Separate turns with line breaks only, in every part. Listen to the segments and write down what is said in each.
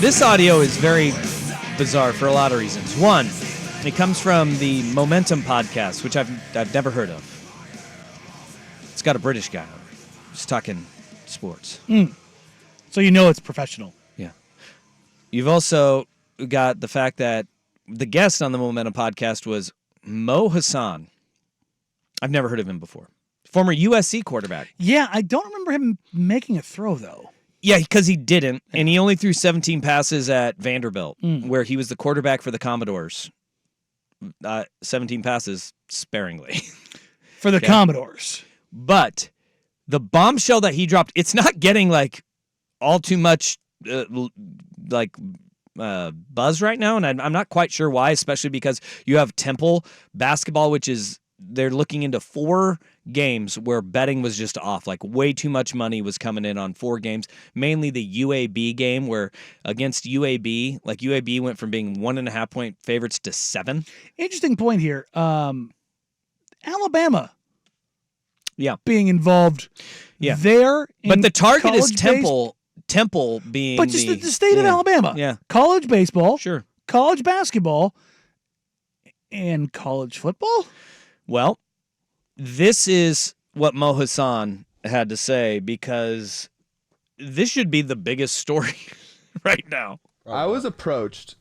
This audio is very bizarre for a lot of reasons. One, it comes from the Momentum podcast, which I've never heard of. It's got a British guy on it. Just talking sports.
So you know it's professional.
Yeah. You've also got the fact that the guest on the Momentum podcast was Mo Hasan. I've never heard of him before. Former USC quarterback.
Yeah, I don't remember him making a throw, though.
Yeah, because he didn't, and he only threw 17 passes at Vanderbilt, where he was the quarterback for the Commodores. 17 passes sparingly.
For the Commodores.
But the bombshell that he dropped, it's not getting like all too much buzz right now, and I'm not quite sure why, especially because you have Temple basketball, which is they're looking into 4 games where betting was just off. Like way too much money was coming in on 4 games, mainly the UAB game where against UAB, like UAB went from being 1.5 point favorites to 7.
Interesting point here. Alabama.
Yeah.
Being involved there.
But the target is Temple. Temple being
but just the state of Alabama.
Yeah.
College baseball.
Sure.
College basketball. And college football?
Well, this is what Mo Hasan had to say because this should be the biggest story right now.
I was approached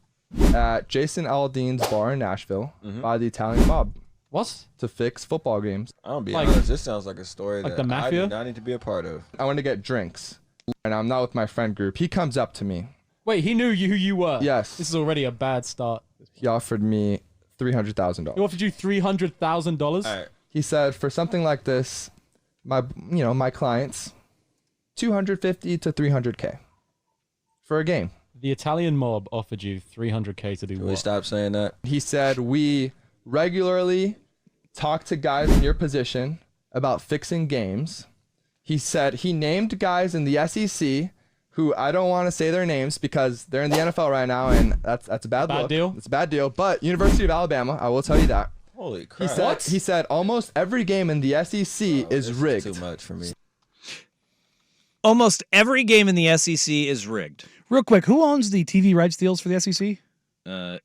at Jason Aldean's bar in Nashville by the Italian mob.
What?
To fix football games.
I'll be honest, this sounds like a story
like
that
the Mafia?
I do not need to be a part of.
I went to get drinks, and I'm not with my friend group. He comes up to me.
Wait, he knew who you were?
Yes.
This is already a bad start.
He offered me $300,000.
He offered you $300,000?
All right.
He said, for something like this, my clients, $250 to $300K for a game.
The Italian mob offered you $300K to do
Can
what?
we stop saying that?
He said, we regularly talk to guys in your position about fixing games. He said he named guys in the SEC who I don't want to say their names because they're in the NFL right now, and that's a bad look.
deal?
It's a bad deal. But University of Alabama, I will tell you that.
Holy crap.
He said almost every game in the SEC is rigged.
Too much for me.
Almost every game in the SEC is rigged.
Real quick, who owns the TV rights deals for the SEC?
ESPN,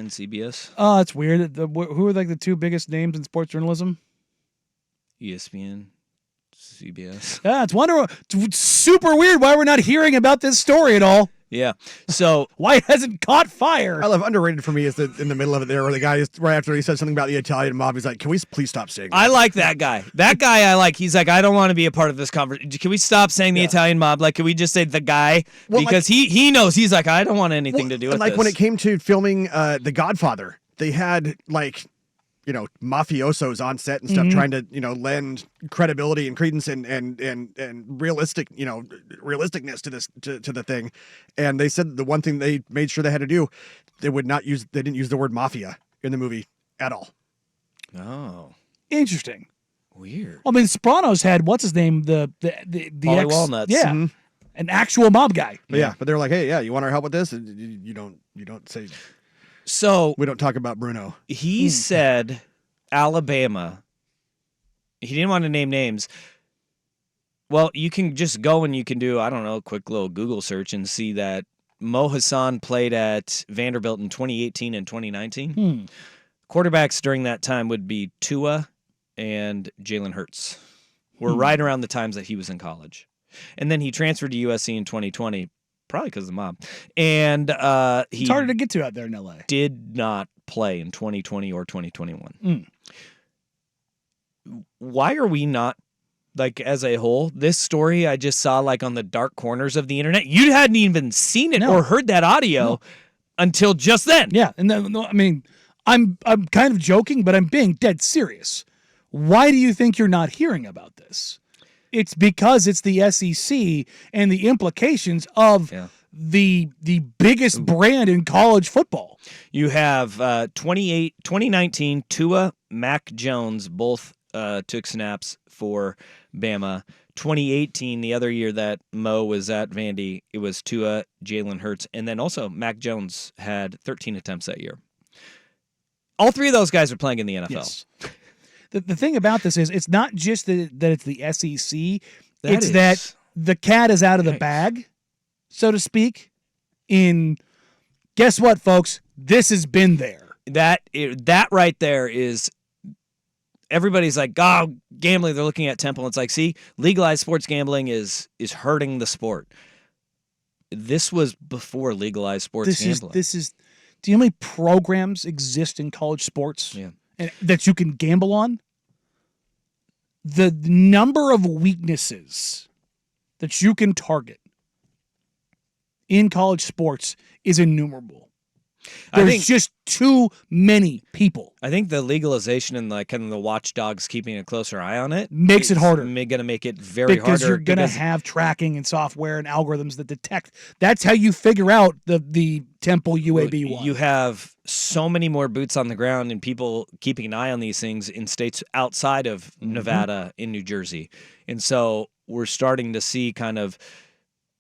CBS.
Oh, it's weird. Who are like the 2 biggest names in sports journalism?
ESPN, CBS.
Yeah, it's super weird why we're not hearing about this story at all.
Yeah. So
why it hasn't caught fire?
I love underrated for me is in the middle of it there where the guy is right after he said something about the Italian mob. He's like, can we please stop saying that?
I like that guy. That guy I like. He's like, I don't want to be a part of this conversation. Can we stop saying the Italian mob? Like, can we just say the guy?
Well,
because he knows. He's like, I don't want anything to do with
like
this.
when it came to filming The Godfather, they had mafiosos on set and stuff trying to, lend credibility and credence and realistic, realisticness to this, to the thing. And they said the one thing they made sure they had to do, they didn't use the word mafia in the movie at all.
Oh,
interesting.
Weird.
Well, I mean, Sopranos had, what's his name? The
Pauly Walnuts.
Yeah. An actual mob guy.
But they're like, hey, you want our help with this? And you don't say.
So
we don't talk about Bruno.
He said Alabama. He didn't want to name names. Well, you can just go and you can do, I don't know, a quick little Google search and see that Mo Hasan played at Vanderbilt in 2018 and 2019. Quarterbacks during that time would be Tua and Jalen Hurts. Were right around the times that he was in college. And then he transferred to USC in 2020. Probably because of the mob. And
it's harder to get to out there in LA.
Did not play in 2020 or 2021. Why are we not, like, as a whole, this story I just saw, like, on the dark corners of the internet. You hadn't even seen it or heard that audio until just then.
Yeah. And then, I mean, I'm kind of joking, but I'm being dead serious. Why do you think you're not hearing about this? It's because it's the SEC and the implications of the biggest brand in college football.
You have 2019, Tua, Mac Jones, both took snaps for Bama. 2018, the other year that Mo was at Vandy, it was Tua, Jalen Hurts, and then also Mac Jones had 13 attempts that year. All 3 of those guys are playing in the NFL.
Yes. The thing about this is it's not just that it's the SEC. That the cat is out of the bag, so to speak. in guess what, folks? This has been there.
That right there is everybody's like, oh, gambling. They're looking at Temple. And it's like, see, legalized sports gambling is hurting the sport. This was before legalized sports gambling.
Do you know how many programs exist in college sports
Yeah.
and that you can gamble on? The number of weaknesses that you can target in college sports is innumerable. There's just too many people.
I think the legalization and kind of the watchdogs keeping a closer eye on it
Makes it harder.
Going to make it very
Because
harder.
you're going to have tracking and software and algorithms that detect. That's how you figure out the Temple UAB one.
You have so many more boots on the ground and people keeping an eye on these things in states outside of Nevada, in New Jersey. And so we're starting to see kind of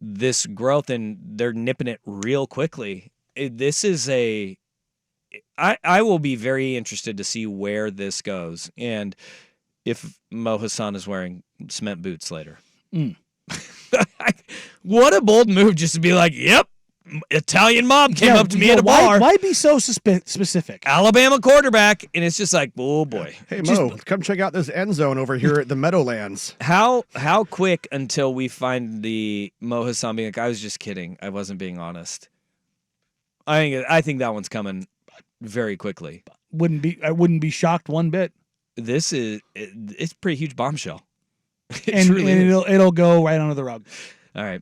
this growth, and they're nipping it real quickly. This is I will be very interested to see where this goes and if Mo Hasan is wearing cement boots later. What a bold move just to be like, yep, Italian mob came up to me at a bar.
Why be so specific?
Alabama quarterback, and it's just like, oh boy.
Hey Mo, come check out this end zone over here at the Meadowlands.
How quick until we find the Mo Hasan being like, I was just kidding. I wasn't being honest. I think that one's coming very quickly.
I wouldn't be shocked one bit.
It's a pretty huge bombshell.
And it'll go right under the rug.
All right.